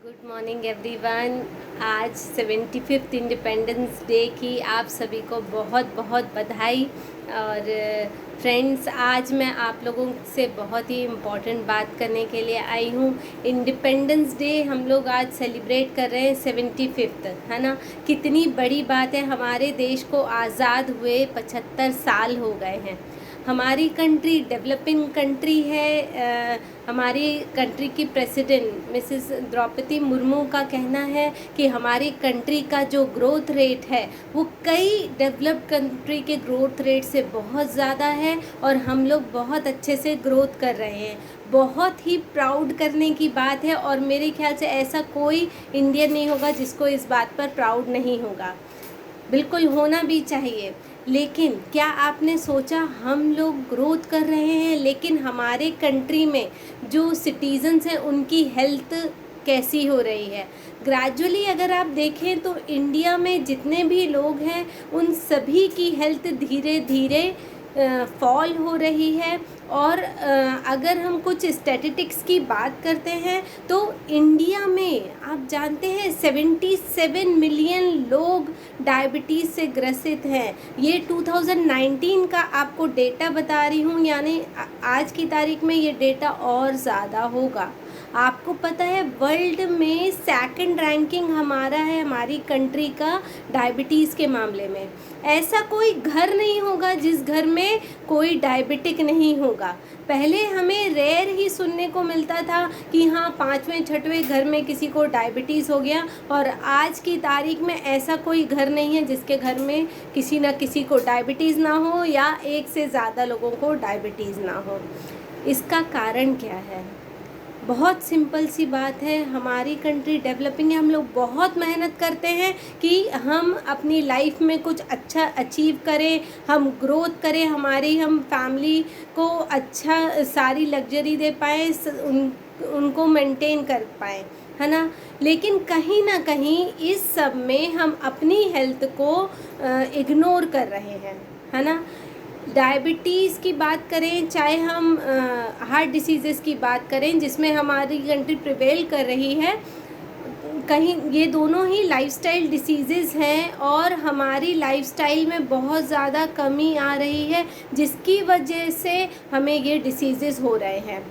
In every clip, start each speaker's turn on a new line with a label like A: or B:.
A: Good morning everyone. आज 75th independence day की आप सभी को बहुत बहुत बधाई। और फ्रेंड्स, आज मैं आप लोगों से बहुत ही इम्पॉर्टेंट बात करने के लिए आई हूँ। इंडिपेंडेंस डे हम लोग आज सेलिब्रेट कर रहे हैं 75th, है ना। कितनी बड़ी बात है, हमारे देश को आज़ाद हुए 75 साल हो गए हैं। हमारी कंट्री डेवलपिंग कंट्री है। हमारी कंट्री की प्रेसिडेंट मिसेस द्रौपदी मुर्मू का कहना है कि हमारी कंट्री का जो ग्रोथ रेट है वो कई डेवलप्ड कंट्री के ग्रोथ रेट से बहुत ज़्यादा है और हम लोग बहुत अच्छे से ग्रोथ कर रहे हैं। बहुत ही प्राउड करने की बात है और मेरे ख्याल से ऐसा कोई इंडियन नहीं होगा जिसको इस बात पर प्राउड नहीं होगा। बिल्कुल होना भी चाहिए। लेकिन क्या आपने सोचा, हम लोग ग्रोथ कर रहे हैं लेकिन हमारे कंट्री में जो सिटीजन्स हैं उनकी हेल्थ कैसी हो रही है। ग्रेजुअली अगर आप देखें तो इंडिया में जितने भी लोग हैं उन सभी की हेल्थ धीरे धीरे फॉल हो रही है। और अगर हम कुछ स्टैटिस्टिक्स की बात करते हैं तो इंडिया में आप जानते हैं 77 मिलियन लोग डायबिटीज़ से ग्रसित हैं। ये 2019 का आपको डेटा बता रही हूँ, यानी आज की तारीख में ये डेटा और ज़्यादा होगा। आपको पता है वर्ल्ड में सेकंड रैंकिंग हमारा है, हमारी कंट्री का डायबिटीज़ के मामले में। ऐसा कोई घर नहीं होगा जिस घर में कोई डायबिटिक नहीं होगा। पहले हमें रेयर ही सुनने को मिलता था कि हाँ 5वें 6वें घर में किसी को डायबिटीज़ हो गया, और आज की तारीख में ऐसा कोई घर नहीं है जिसके घर में किसी न किसी को डायबिटीज़ ना हो या एक से ज़्यादा लोगों को डायबिटीज़ ना हो। इसका कारण क्या है? बहुत सिंपल सी बात है, हमारी कंट्री डेवलपिंग है। हम लोग बहुत मेहनत करते हैं कि हम अपनी लाइफ में कुछ अच्छा अचीव करें, हम ग्रोथ करें, हम फैमिली को अच्छा सारी लग्जरी दे पाएँ, उनको मेंटेन कर पाएँ, है ना। लेकिन कहीं ना कहीं इस सब में हम अपनी हेल्थ को इग्नोर कर रहे हैं, है ना। डायबिटीज़ की बात करें, चाहे हम हार्ट डिसीज़ेस की बात करें जिसमें हमारी कंट्री प्रिवेल कर रही है, कहीं ये दोनों ही लाइफस्टाइल डिसीज़ेज़ हैं और हमारी लाइफस्टाइल में बहुत ज़्यादा कमी आ रही है जिसकी वजह से हमें ये डिसीज़ेज़ हो रहे हैं।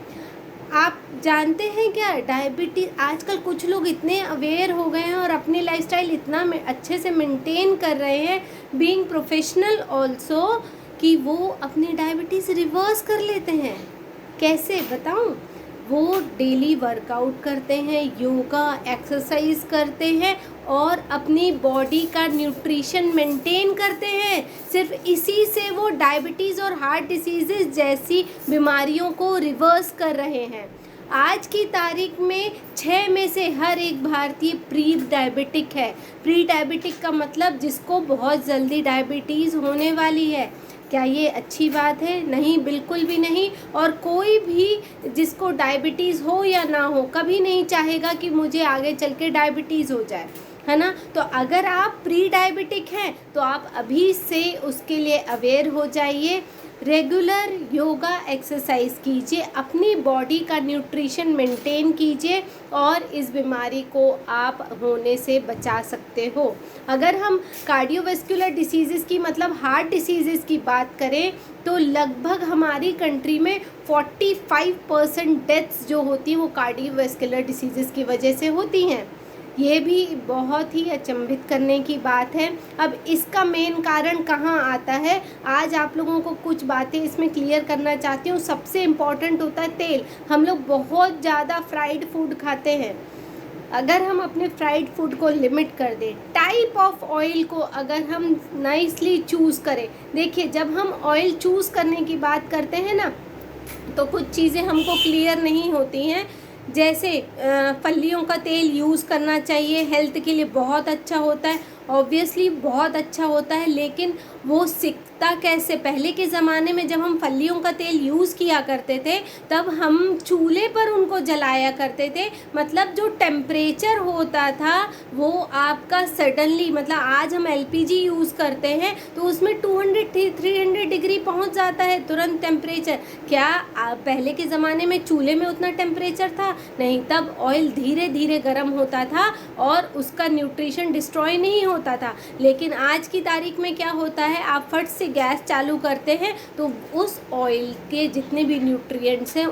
A: आप जानते हैं क्या, डायबिटीज़ आजकल कुछ लोग इतने अवेयर हो गए हैं और अपनी लाइफस्टाइल इतना अच्छे से मेंटेन कर रहे हैं, बीइंग प्रोफेशनल ऑल्सो, कि वो अपनी डायबिटीज़ रिवर्स कर लेते हैं। कैसे बताऊं? वो डेली वर्कआउट करते हैं, योगा एक्सरसाइज करते हैं और अपनी बॉडी का न्यूट्रिशन मेंटेन करते हैं। सिर्फ इसी से वो डायबिटीज़ और हार्ट डिसीज़ेज़ जैसी बीमारियों को रिवर्स कर रहे हैं। आज की तारीख में 6 में से हर एक भारतीय प्री डायबिटिक है। प्री डायबिटिक का मतलब जिसको बहुत जल्दी डायबिटीज़ होने वाली है। क्या ये अच्छी बात है? नहीं, बिल्कुल भी नहीं। और कोई भी जिसको डायबिटीज़ हो या ना हो कभी नहीं चाहेगा कि मुझे आगे चल के डायबिटीज़ हो जाए, है ना। तो अगर आप प्री डायबिटिक हैं तो आप अभी से उसके लिए अवेयर हो जाइए। रेगुलर योगा एक्सरसाइज कीजिए, अपनी बॉडी का न्यूट्रिशन मेंटेन कीजिए और इस बीमारी को आप होने से बचा सकते हो। अगर हम कार्डियोवैस्कुलर डिसीज़ेज़ की मतलब हार्ट डिसीज़ेज़ की बात करें तो लगभग हमारी कंट्री में 45% डेथ्स जो होती हैं वो कार्डियोवैस्कुलर डिसीज़ेज़ की वजह से होती हैं। ये भी बहुत ही अचंभित करने की बात है। अब इसका मेन कारण कहाँ आता है, आज आप लोगों को कुछ बातें इसमें क्लियर करना चाहती हूँ। सबसे इम्पॉर्टेंट होता है तेल। हम लोग बहुत ज़्यादा फ्राइड फूड खाते हैं। अगर हम अपने फ्राइड फूड को लिमिट कर दें, टाइप ऑफ ऑयल को अगर हम नाइसली चूज़ करें, देखिए जब हम ऑयल चूज़ करने की बात करते हैं ना तो कुछ चीज़ें हमको क्लियर नहीं होती हैं। जैसे फलियों का तेल यूज़ करना चाहिए, हेल्थ के लिए बहुत अच्छा होता है। ऑब्वियसली बहुत अच्छा होता है, लेकिन वो सिकता कैसे? पहले के ज़माने में जब हम फलियों का तेल यूज़ किया करते थे तब हम चूल्हे पर उनको जलाया करते थे, मतलब जो टेम्परेचर होता था वो आपका सडनली, मतलब आज हम एलपीजी यूज़ करते हैं तो उसमें 200-300 डिग्री पहुंच जाता है तुरंत टेम्परेचर। क्या पहले के ज़माने में चूल्हे में उतना टेम्परेचर था? नहीं, तब ऑयल धीरे धीरे गर्म होता था और उसका न्यूट्रिशन डिस्ट्रॉय नहीं होता था। लेकिन आज की तारीख में क्या होता है, आप फट से गैस चालू करते हैं तो उस ऑयल के जितने भी न्यूट्रिएंट्स हैं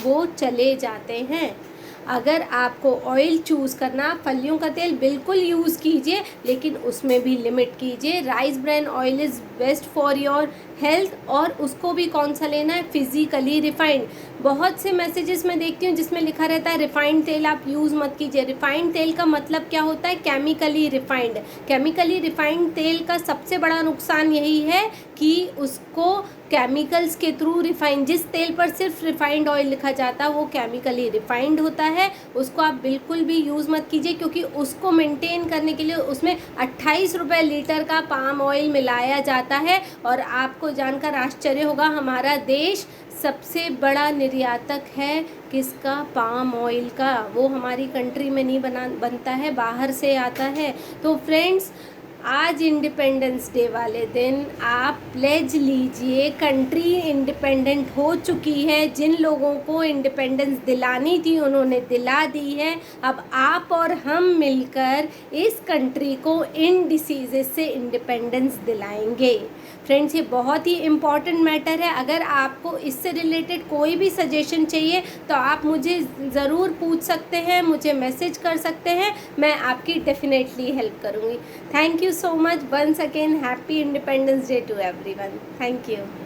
A: वो चले जाते हैं। अगर आपको ऑयल चूज़ करना, फलियों का तेल बिल्कुल यूज़ कीजिए, लेकिन उसमें भी लिमिट कीजिए। Rice bran oil is best for your health, और उसको भी कौन सा लेना है? Physically refined. बहुत से मैसेजेस मैं देखती हूँ जिसमें लिखा रहता है रिफाइंड तेल आप यूज़ मत कीजिए। रिफाइंड तेल का मतलब क्या होता है? Chemically refined. केमिकली रिफाइंड तेल का सबसे बड़ा नुकसान यही है कि उसको केमिकल्स के थ्रू रिफाइंड, जिस तेल पर सिर्फ रिफाइंड ऑयल लिखा जाता है वो केमिकली रिफाइंड होता है। उसको आप बिल्कुल भी यूज़ मत कीजिए, क्योंकि उसको मेंटेन करने के लिए उसमें 28 रुपये लीटर का पाम ऑयल मिलाया जाता है। और आपको जानकर आश्चर्य होगा, हमारा देश सबसे बड़ा निर्यातक है किसका? पाम ऑयल का। वो हमारी कंट्री में नहीं बनता है, बाहर से आता है। तो फ्रेंड्स, आज इंडिपेंडेंस डे वाले दिन आप प्लेज लीजिए, कंट्री इंडिपेंडेंट हो चुकी है। जिन लोगों को इंडिपेंडेंस दिलानी थी उन्होंने दिला दी है। अब आप और हम मिलकर इस कंट्री को इन डिसीज़ेस से इंडिपेंडेंस दिलाएंगे। फ्रेंड्स, ये बहुत ही इम्पॉर्टेंट मैटर है। अगर आपको इससे रिलेटेड कोई भी सजेशन चाहिए तो आप मुझे ज़रूर पूछ सकते हैं, मुझे मैसेज कर सकते हैं, मैं आपकी डेफिनेटली हेल्प करूँगी। Thank you so much once again. Happy Independence Day to everyone. Thank you.